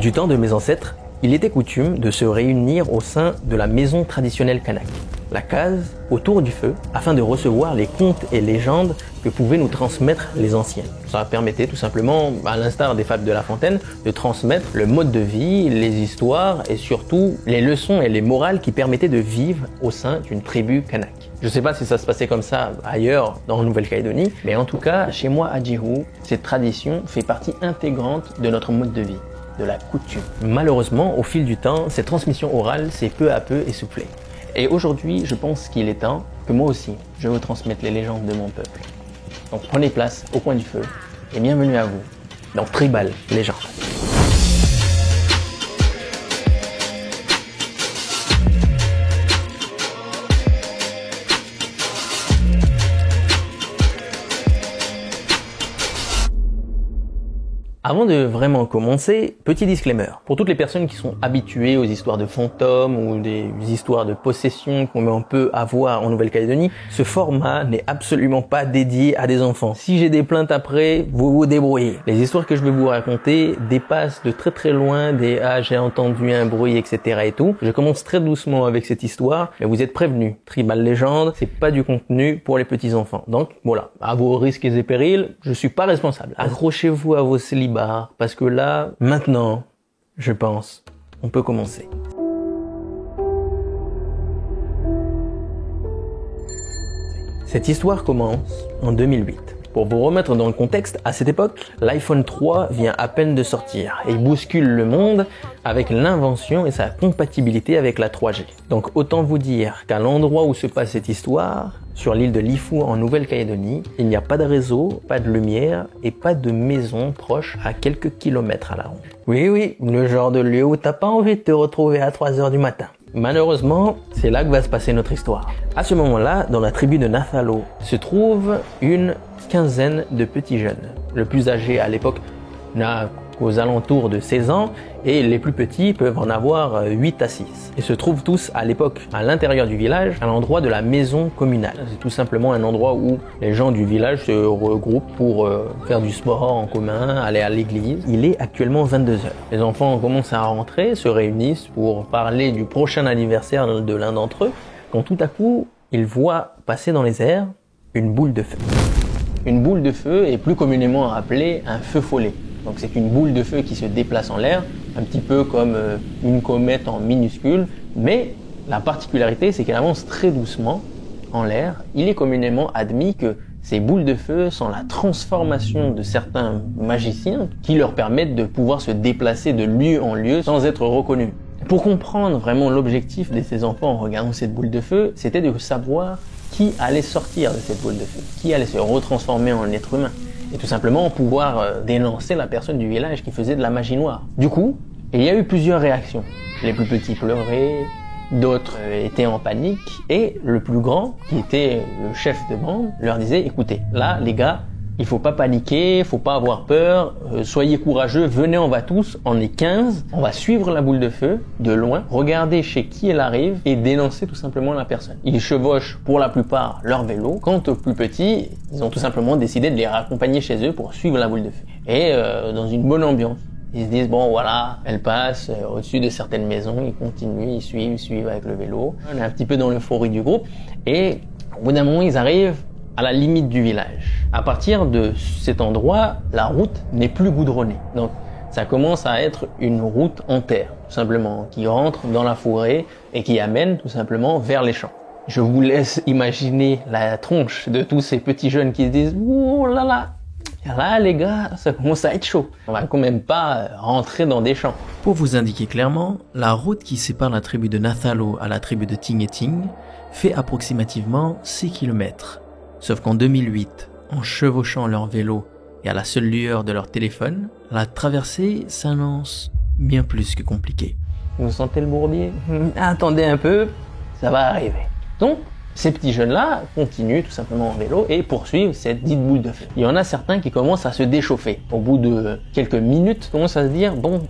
Du temps de mes ancêtres, il était coutume de se réunir au sein de la maison traditionnelle kanak, la case autour du feu, afin de recevoir les contes et légendes que pouvaient nous transmettre les anciens. Ça permettait tout simplement, à l'instar des fables de La Fontaine, de transmettre le mode de vie, les histoires et surtout les leçons et les morales qui permettaient de vivre au sein d'une tribu kanak. Je ne sais pas si ça se passait comme ça ailleurs dans Nouvelle-Calédonie, mais en tout cas, chez moi à Djihou, cette tradition fait partie intégrante de notre mode de vie, de la coutume. Malheureusement, au fil du temps, cette transmission orale s'est peu à peu essoufflée. Et aujourd'hui, je pense qu'il est temps que moi aussi, je vous transmette les légendes de mon peuple. Donc prenez place au coin du feu et bienvenue à vous dans Tribal Légende. Avant de vraiment commencer, petit disclaimer. Pour toutes les personnes qui sont habituées aux histoires de fantômes ou des histoires de possession qu'on peut avoir en Nouvelle-Calédonie, ce format n'est absolument pas dédié à des enfants. Si j'ai des plaintes après, vous vous débrouillez. Les histoires que je vais vous raconter dépassent de très loin des « ah j'ai entendu un bruit » etc. et tout. Je commence très doucement avec cette histoire, mais vous êtes prévenus. Tribal Légende, c'est pas du contenu pour les petits enfants. Donc voilà, à vos risques et périls, je suis pas responsable. Accrochez-vous à vos célibats. Parce que là, maintenant, je pense, on peut commencer. Cette histoire commence en 2008. Pour vous remettre dans le contexte, à cette époque, l'iPhone 3 vient à peine de sortir et bouscule le monde avec l'invention et sa compatibilité avec la 3G. Donc autant vous dire qu'à l'endroit où se passe cette histoire, sur l'île de Lifou en Nouvelle-Calédonie, il n'y a pas de réseau, pas de lumière et pas de maison proche à quelques kilomètres à la ronde. Oui, le genre de lieu où t'as pas envie de te retrouver à 3 h du matin. Malheureusement, c'est là que va se passer notre histoire. À ce moment-là, dans la tribu de Nathalo, se trouve une quinzaine de petits jeunes. Le plus âgé à l'époque n'a qu'aux alentours de 16 ans et les plus petits peuvent en avoir 8 à 6. Et se trouvent tous à l'époque à l'intérieur du village, à l'endroit de la maison communale. C'est tout simplement un endroit où les gens du village se regroupent pour faire du sport en commun, aller à l'église. Il est actuellement 22 h. Les enfants commencent à rentrer, se réunissent pour parler du prochain anniversaire de l'un d'entre eux, quand tout à coup, ils voient passer dans les airs une boule de feu. Une boule de feu est plus communément appelée un feu follet. Donc c'est une boule de feu qui se déplace en l'air, un petit peu comme une comète en minuscule, mais la particularité c'est qu'elle avance très doucement en l'air. Il est communément admis que ces boules de feu sont la transformation de certains magiciens qui leur permettent de pouvoir se déplacer de lieu en lieu sans être reconnus. Pour comprendre vraiment l'objectif de ces enfants en regardant cette boule de feu, c'était de savoir qui allait sortir de cette boule de feu, qui allait se retransformer en être humain. Et tout simplement pouvoir dénoncer la personne du village qui faisait de la magie noire. Du coup, il y a eu plusieurs réactions. Les plus petits pleuraient, d'autres étaient en panique, et le plus grand, qui était le chef de bande, leur disait « écoutez, là les gars, il faut pas paniquer, faut pas avoir peur, soyez courageux, venez, on va tous, on est 15, on va suivre la boule de feu de loin, regarder chez qui elle arrive et dénoncer tout simplement la personne. » Ils chevauchent pour la plupart leur vélo. Quant aux plus petits, ils ont tout simplement décidé de les raccompagner chez eux pour suivre la boule de feu. Et dans une bonne ambiance. Ils se disent, bon voilà, elle passe au-dessus de certaines maisons, ils continuent, ils suivent avec le vélo. On est un petit peu dans l'euphorie du groupe. Et au bout d'un moment, ils arrivent à la limite du village. À partir de cet endroit, la route n'est plus goudronnée. Donc ça commence à être une route en terre, tout simplement, qui rentre dans la forêt et qui amène tout simplement vers les champs. Je vous laisse imaginer la tronche de tous ces petits jeunes qui se disent « oh là là, les gars, ça commence à être chaud. On va quand même pas rentrer dans des champs. » Pour vous indiquer clairement, la route qui sépare la tribu de Nathalo à la tribu de Tingeting fait approximativement 6 km. Sauf qu'en 2008, en chevauchant leur vélo et à la seule lueur de leur téléphone, la traversée s'annonce bien plus que compliquée. Vous sentez le bourbier? Attendez un peu, ça va arriver. Donc, ces petits jeunes-là continuent tout simplement en vélo et poursuivent cette dite boule de feu. Il y en a certains qui commencent à se déchauffer. Au bout de quelques minutes, on commence à se dire, bon,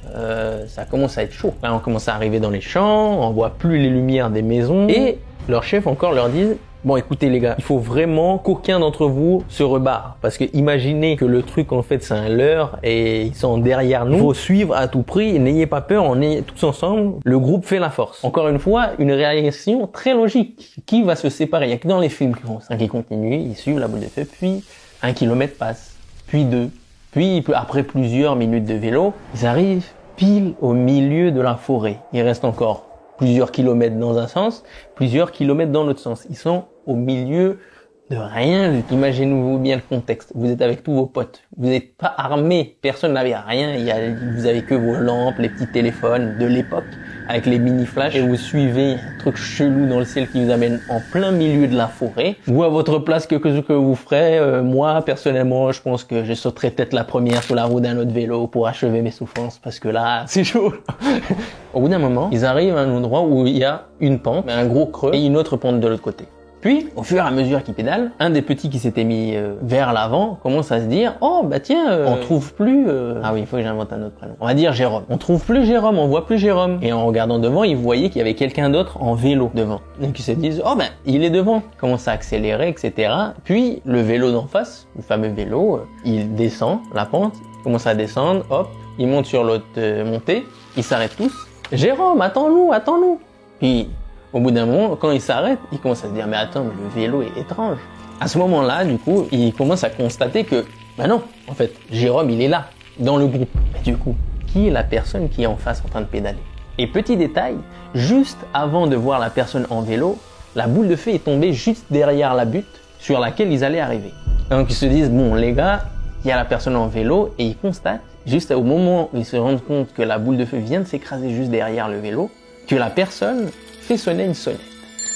ça commence à être chaud. Là, on commence à arriver dans les champs, on voit plus les lumières des maisons et leur chef encore leur dit, Bon, écoutez les gars, il faut vraiment qu'aucun d'entre vous se rebarre. Parce que imaginez que le truc, en fait, c'est un leurre et ils sont derrière nous. Il faut suivre à tout prix. N'ayez pas peur, on est tous ensemble. Le groupe fait la force. Encore une fois, une réaction très logique. Qui va se séparer? Il n'y a que dans les films qui font ça. Qui continuent, ils suivent la boule de feu, puis 1 kilomètre passe, puis 2. Puis, après plusieurs minutes de vélo, ils arrivent pile au milieu de la forêt. Il reste encore plusieurs kilomètres dans un sens, plusieurs kilomètres dans l'autre sens. Ils sont au milieu de rien. Imaginez-vous bien le contexte. Vous êtes avec tous vos potes. Vous n'êtes pas armés. Personne n'avait rien. Vous avez que vos lampes, les petits téléphones de l'époque avec les mini flash et vous suivez un truc chelou dans le ciel qui vous amène en plein milieu de la forêt. Ou à votre place, que vous ferez, moi personnellement, je pense que je sauterai peut-être la première sur la roue d'un autre vélo pour achever mes souffrances parce que là, c'est chaud. Au bout d'un moment, ils arrivent à un endroit où il y a une pente, un gros creux et une autre pente de l'autre côté. Puis, au fur et à mesure qu'ils pédalent, un des petits qui s'était mis vers l'avant commence à se dire « Oh, bah tiens, on trouve plus... Ah oui, il faut que j'invente un autre prénom. On va dire Jérôme. On trouve plus Jérôme, on voit plus Jérôme. » Et en regardant devant, ils voyaient qu'il y avait quelqu'un d'autre en vélo devant. Donc ils se disent « Oh, ben, il est devant. » Ils commencent à accélérer, etc. Puis, le vélo d'en face, le fameux vélo, il descend la pente, il commence à descendre, hop, il monte sur l'autre montée, ils s'arrêtent tous. « Jérôme, attends-nous, attends-nous !» Puis, au bout d'un moment, quand il s'arrête, il commence à se dire « Mais attends, mais le vélo est étrange. » À ce moment-là, du coup, il commence à constater que, bah non, en fait, Jérôme, il est là, dans le groupe. Mais du coup, qui est la personne qui est en face en train de pédaler? Et petit détail, juste avant de voir la personne en vélo, la boule de feu est tombée juste derrière la butte sur laquelle ils allaient arriver. Donc ils se disent « Bon, les gars, il y a la personne en vélo » et ils constatent, juste au moment où ils se rendent compte que la boule de feu vient de s'écraser juste derrière le vélo, que la personne fait sonner une sonnette.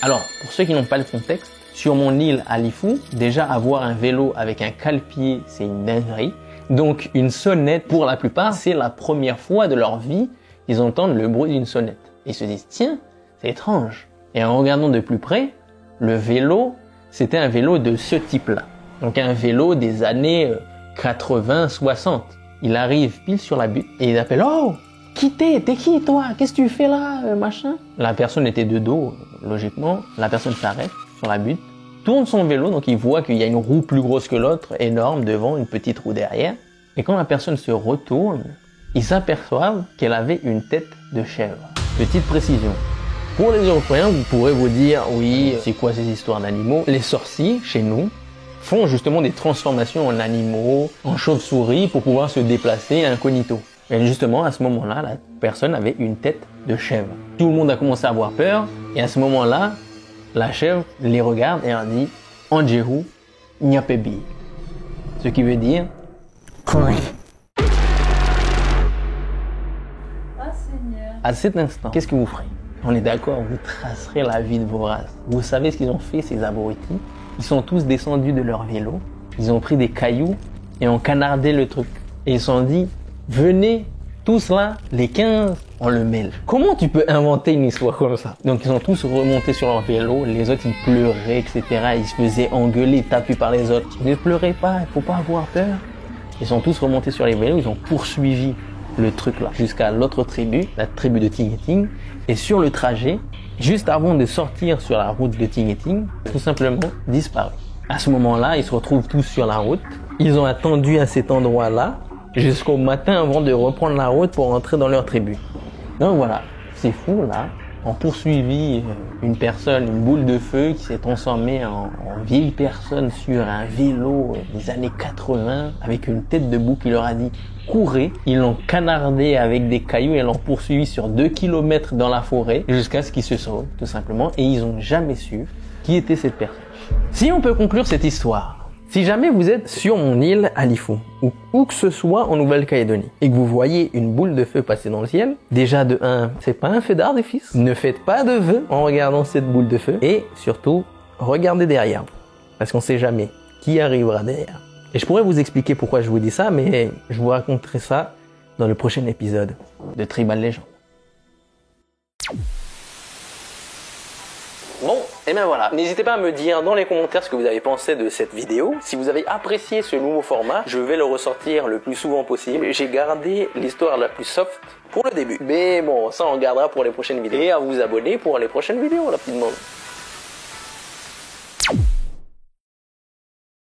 Alors, pour ceux qui n'ont pas le contexte, sur mon île à Lifou, déjà avoir un vélo avec un cale-pied, c'est une dinguerie. Donc une sonnette, pour la plupart, c'est la première fois de leur vie qu'ils entendent le bruit d'une sonnette. Ils se disent, tiens, c'est étrange. Et en regardant de plus près, le vélo, c'était un vélo de ce type-là. Donc un vélo des années 80, 60. Il arrive pile sur la butte et il appelle, oh! Qui t'es qui toi? Qu'est-ce que tu fais là, machin? La personne était de dos, logiquement. La personne s'arrête sur la butte, tourne son vélo, donc il voit qu'il y a une roue plus grosse que l'autre, énorme, devant, une petite roue derrière. Et quand la personne se retourne, ils s'aperçoivent qu'elle avait une tête de chèvre. Petite précision. Pour les Européens, vous pourrez vous dire, oui, c'est quoi ces histoires d'animaux? Les sorciers, chez nous, font justement des transformations en animaux, en chauves-souris, pour pouvoir se déplacer incognito. Et justement, à ce moment-là, la personne avait une tête de chèvre. Tout le monde a commencé à avoir peur, et à ce moment-là, la chèvre les regarde et elle dit « Anjehu Nyapebi », ce qui veut dire « Courez ». À cet instant, qu'est-ce que vous ferez? On est d'accord, vous tracerez la vie de vos races. Vous savez ce qu'ils ont fait, ces abrutis? Ils sont tous descendus de leur vélo, ils ont pris des cailloux et ont canardé le truc. Et ils se sont dit « Venez, tous là, les 15, on le mêle. » Comment tu peux inventer une histoire comme ça? Donc ils sont tous remontés sur leur vélo, les autres ils pleuraient, etc. Ils se faisaient engueuler, taper par les autres. Ne pleurez pas, il faut pas avoir peur. Ils sont tous remontés sur les vélos, ils ont poursuivi le truc là jusqu'à l'autre tribu, la tribu de Tingeting. Et sur le trajet, juste avant de sortir sur la route de Tingeting, tout simplement disparu. À ce moment-là, ils se retrouvent tous sur la route. Ils ont attendu à cet endroit-là jusqu'au matin avant de reprendre la route pour rentrer dans leur tribu. Donc voilà, c'est fou là. On poursuivit une personne, une boule de feu qui s'est transformée en vieille personne sur un vélo des années 80 avec une tête de bouc qui leur a dit « Courez ». Ils l'ont canardé avec des cailloux et l'ont poursuivi sur 2 kilomètres dans la forêt jusqu'à ce qu'ils se sauvent, tout simplement. Et ils n'ont jamais su qui était cette personne. Si on peut conclure cette histoire, si jamais vous êtes sur mon île à Lifou, ou où que ce soit en Nouvelle-Calédonie, et que vous voyez une boule de feu passer dans le ciel, déjà de 1, c'est pas un feu d'artifice. Ne faites pas de vœux en regardant cette boule de feu. Et surtout, regardez derrière vous. Parce qu'on sait jamais qui arrivera derrière. Et je pourrais vous expliquer pourquoi je vous dis ça, mais je vous raconterai ça dans le prochain épisode de Tribal Legend. Bon, et ben voilà. N'hésitez pas à me dire dans les commentaires ce que vous avez pensé de cette vidéo. Si vous avez apprécié ce nouveau format, je vais le ressortir le plus souvent possible. J'ai gardé l'histoire la plus soft pour le début. Mais bon, ça on gardera pour les prochaines vidéos. Et à vous abonner pour les prochaines vidéos, la petite bande.